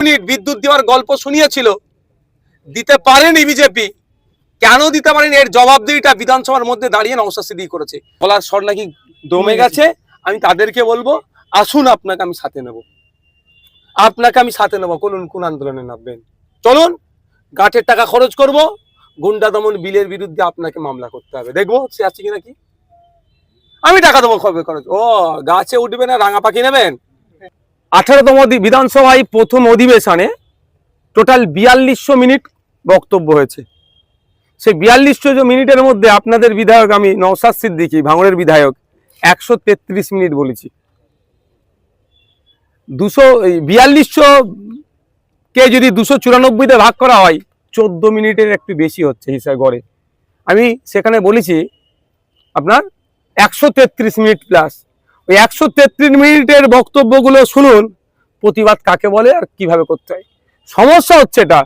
Unit বিদ্যুৎ দেওয়ার গল্প শুনিয়েছিল, দিতে পারেনি বিজেপি। কেন দিতে পারেনি এর জবাবদিহিটা বিধানসভার মধ্যে দাঁড়িয়ে নওশাদ সিদ্দিকী করেছে। বলার স্বর নাকি দমে গেছে। আমি তাদেরকে বলবো, আসুন আপনাকে আমি সাথে নেব, আপনাকে আমি সাথে নেবো। কোন আন্দোলনে নামবেন চলুন, গাঁটের টাকা খরচ করব, গুন্ডা দমন বিলের বিরুদ্ধে আপনাকে মামলা করতে হবে, দেখবো সে আছে কিনা। কি আমি টাকা দেবো খবর খরচ? ও গাছে উঠবে না, রাঙা পাখি নেবেন। 18তম বিধানসভায় প্রথম অধিবেশনে টোটাল 4200 মিনিট বক্তব্য হয়েছে। সেই 4200 মিনিটের মধ্যে আপনাদের বিধায়ক আমি নওশাদ সিদ্দিকী ভাঙড়ের বিধায়ক 133 মিনিট বলেছি। 4200 কে যদি 294-তে ভাগ করা হয় 14 মিনিটের একটু বেশি হচ্ছে হিসাব গড়ে। আমি সেখানে বলেছি আপনার 133 মিনিট প্লাস। ওই 133 মিনিটের বক্তব্যগুলো শুনুন, প্রতিবাদ কাকে বলে আর কিভাবে করতে হয়। সমস্যা হচ্ছে এটা,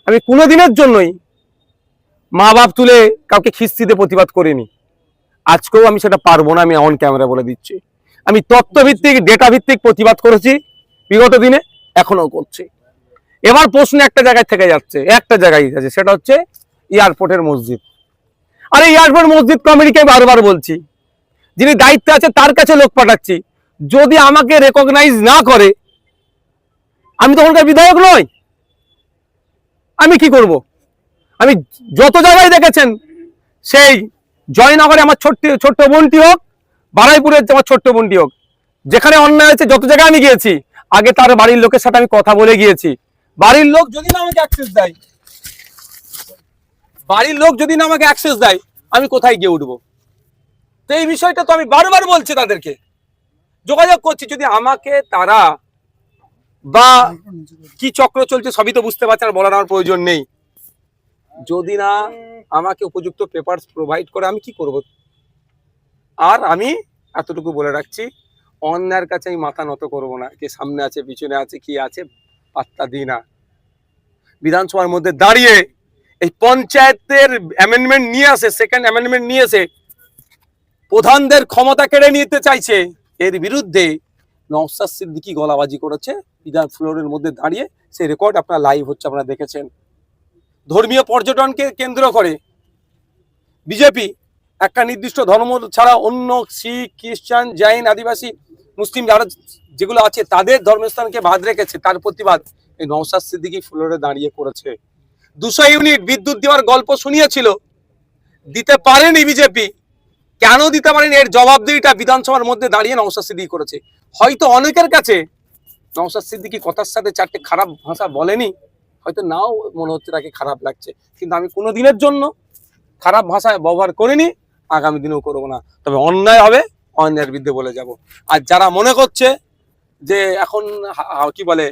আমি কোনো দিনের জন্যই মা বাপ তুলে কাউকে খিস্তিতে প্রতিবাদ করিনি, আজকেও আমি সেটা পারবো না। আমি অন ক্যামেরা বলে দিচ্ছি, আমি তথ্যভিত্তিক ডেটা ভিত্তিক প্রতিবাদ করেছি বিগত দিনে, এখনো করছি। এবার প্রশ্ন একটা জায়গায় থেকে যাচ্ছে, একটা জায়গায় আছে, সেটা হচ্ছে এয়ারপোর্টের মসজিদ। আর এই এয়ারপোর্ট মসজিদ কমিটিকে বারবার বলছি, যিনি দায়িত্বে আছে তার কাছে লোক পাঠাচ্ছি, যদি আমাকে রেকগনাইজ না করে আমি তো ওখানকার বিধায়ক নই, আমি কি করব? আমি যত জায়গায় দেখেছেন, সেই জয়নগরে আমার ছোট্ট বোনটি হোক, বারাইপুরে আমার ছোট্ট বোনটি হোক, যেখানে অন্যায় আছে যত জায়গায় আমি গিয়েছি, আগে তার বাড়ির লোকের সাথে আমি কথা বলে গিয়েছি। বাড়ির লোক যদি না আমাকে অ্যাক্সেস দেয়, আমি কোথায় গিয়ে উঠবো? তো এই বিষয়টা তো আমি বারবার বলছি, তাদেরকে যোগাযোগ করছি। যদি আমাকে তারা বা কি চক্র চলছে সবই তো বুঝতে পারছে, আর বলার আমার প্রয়োজন নেই। যদি না আমাকে উপযুক্ত পেপারস প্রোভাইড করে আমি কি করব? আর আমি এতটুকু বলে রাখছি, অন্যায়ের কাছে আমি মাথা নত করব না। কে সামনে আছে পিছনে আছে কি আছে পাত্তা দিই না। বিধানসভার মধ্যে দাঁড়িয়ে এই পঞ্চায়েতের অ্যামেন্ডমেন্ট নিয়ে আসে, সেকেন্ড অ্যামেন্ডমেন্ট নিয়ে এসে প্রধানদের ক্ষমতা কেড়ে নিতে চাইছে, এর বিরুদ্ধে নওশাদ সিদ্দিকী গলাবাজি করেছে বিধান ফ্লোরের মধ্যে দাঁড়িয়ে। সেই রেকর্ড আপনারা লাইভ হচ্ছে, আপনারা দেখেছেন। ধর্মীয় পর্যটনকে কেন্দ্র করে বিজেপি একটা নির্দিষ্ট ধর্ম ছাড়া অন্য শিখ, খ্রিস্টান, জৈন, আদিবাসী, মুসলিম যারা যেগুলো আছে তাদের ধর্মস্থানকে বাদ রেখেছে। তার প্রতিবাদ এই নওশাদ সিদ্দিকী ফ্লোরে দাঁড়িয়ে করেছে। 200 ইউনিট বিদ্যুৎ দেওয়ার গল্প শুনিয়েছিল, দিতে পারেনি বিজেপি। কেন দিতে পারেনি এর জবাবদিহিটা বিধানসভার মধ্যে দাঁড়িয়ে নওশাদ সিদ্দিকী করেছে। হয়তো অনেকের কাছে নওশাদ সিদ্দিকী কথার সাথে চারটে খারাপ ভাষা বলেনি, হয়তো নাও মনে হচ্ছে তাকে খারাপ লাগছে, কিন্তু আমি কোনো দিনের জন্য খারাপ ভাষায় ব্যবহার করিনি, আগামী দিনেও করবো না। তবে অন্যায় হবে, অন্যায়ের বিরুদ্ধে বলে যাব। আর যারা মনে করছে যে এখন কি বলে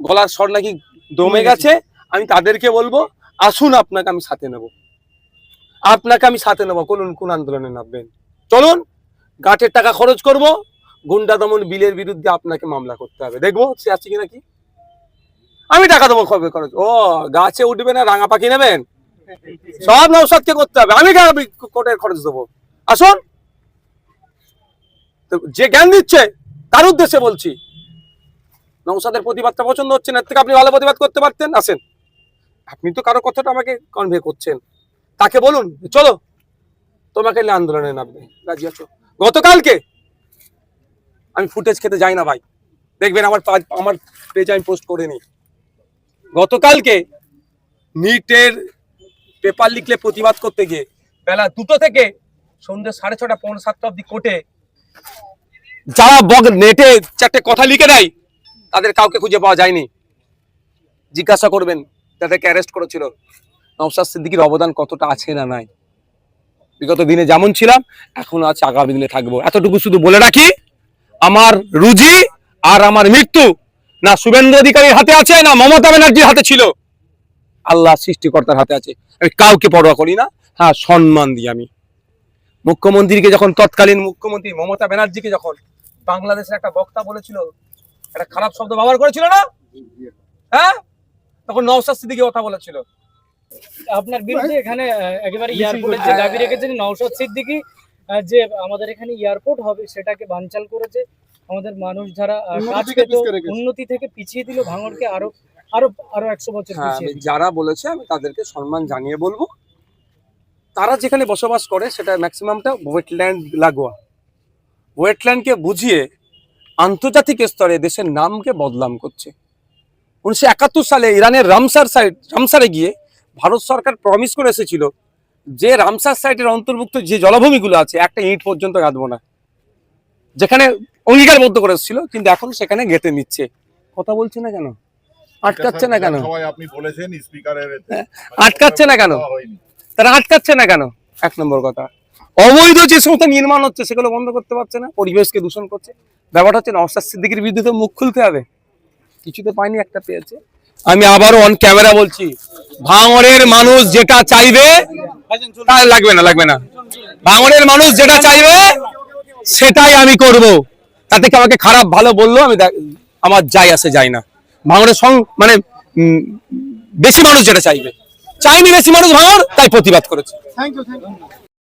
গলার স্বর নাকি দমে গেছে, আমি তাদেরকে বলবো, আসুন আপনাকে আমি সাথে নেব, আপনাকে আমি সাথে নেবো। কোন আন্দোলনে নামবেন চলুন, গাঁটের টাকা খরচ করব, গুন্ডা দমন বিলের বিরুদ্ধে আপনাকে মামলা করতে হবে, দেখবো সে আছে কিনা। কি আমি টাকা দেবো খবর খরচ? ও গাছে উঠবে না, রাঙা পাখি নেবেন। সব নওশাদকে করতে হবে, আমি কোর্টের খরচ দেবো। আসুন, যে জ্ঞান দিচ্ছে তার উদ্দেশ্যে বলছি। নওশাদের প্রতিবাদটা পছন্দ হচ্ছে না, এর থেকে আপনি ভালো প্রতিবাদ করতে পারতেন। আসেন, আপনি তো কারো কথাটা আমাকে কনভে করছেন, তাকে বলুন চলো তোমাকে আন্দোলনে নামবে, রাজি আছো? গতকালকে আমি ফুটেজ খেতে যাই না ভাই, দেখবেন আমার পেজে আমি পোস্ট করে নিই। গতকালকে নিটের পেপার লিখলে প্রতিবাদ করতে গিয়ে বেলা 2টো থেকে সন্ধ্যে 6:30, 6:45 অব্দি কোর্টে যারা নেটে চারটে কথা লিখে দেয় তাদের কাউকে খুঁজে পাওয়া যায়নি। জিজ্ঞাসা করবেন তাদেরকে অ্যারেস্ট করেছিল। নওশাদ সিদ্দিকীর অবদান কতটা আছে না নাই, বিগত দিনে যেমন ছিলাম এখনো আছে, আগামী দিনে থাকবো। এতটুকু শুধু বলে রাখি, আমার রুজি আর আমার মৃত্যু না শুভেন্দু অধিকারীর হাতে আছে, না মমতা ব্যানার্জির হাতে ছিল, আল্লাহ সৃষ্টিকর্তার হাতে আছে। আমি কাউকে পরোয়া করি না। হ্যাঁ, সম্মান দিই আমি মুখ্যমন্ত্রীকে। যখন তৎকালীন মুখ্যমন্ত্রী মমতা ব্যানার্জিকে যখন বাংলাদেশের একটা বক্তা বলেছিল, একটা খারাপ শব্দ ব্যবহার করেছিল না, হ্যাঁ, তখন নওশাদ সিদ্দিকী কথা বলেছিল। আপনার বিরুদ্ধে এখানে একেবারে এয়ারপোর্টের যে দাবি রেখেছেন নওশাদ সিদ্দিকী, যে আমাদের এখানে এয়ারপোর্ট হবে সেটাকে বানচাল করেছে, আমাদের মানুষ যারা উন্নতি কাজ থেকে পেত, পিছিয়ে রেখেছে। উন্নতি থেকে পিছিয়ে দিল, ভাঙড়কে আরো আরো আরো 100 বছর হ্যাঁ, পিছিয়ে আমি দিল। যারা বলেছে আমি তাদেরকে সম্মান জানিয়ে বলবো, তারা যেখানে বসবাস করে সেটা ম্যাক্সিমামটা ওয়েটল্যান্ড লাগোয়া। ওয়েটল্যান্ডকে বুঝিয়ে আন্তর্জাতিক স্তরে দেশের নামকে বদনাম করছে। 1971 সালে ইরানের রামসারে গিয়ে ভারত সরকার প্রমিস করে এসেছিল যে রামসার সাইটের অন্তর্ভুক্ত যে জলাভূমিগুলো আছে একটা ইট পর্যন্ত গাঁদবো না, যেখানে অঙ্গীকারবদ্ধ করে এসেছিল, কিন্তু এখন সেখানে গেঁথে নিচ্ছে। কথা বলছে না কেন? আটকাচ্ছে না কেন? সবাই আপনি বলেছেন স্পিকারের আটকাচ্ছে না কেন? তারা আটকাচ্ছে না কেন? 1 নম্বর কথা, অবৈধ যে সমস্ত নির্মাণ হচ্ছে সেগুলো বন্ধ করতে পারছে না, পরিবেশকে দূষণ করছে। ব্যাপারটা হচ্ছে নওশাদ সিদ্দিকীর বিরুদ্ধে তো মুখ খুলতে হবে, কিছুতে পাইনি, একটা পেয়েছে। আমি আবারও অন ক্যামেরা বলছি, ভাঙড়ের মানুষ যেটা চাইবে তার লাগবে না। ভাঙড়ের মানুষ যেটা চাইবে সেটাই আমি করব, তাতে কি আমাকে খারাপ ভালো বললো আমি আমার যায় না। ভাঙড়ের মানে বেশি মানুষ যেটা চাইবে, চাইনি বেশি মানুষ ভাঙড়, তাই প্রতিবাদ করেছে। Thank you.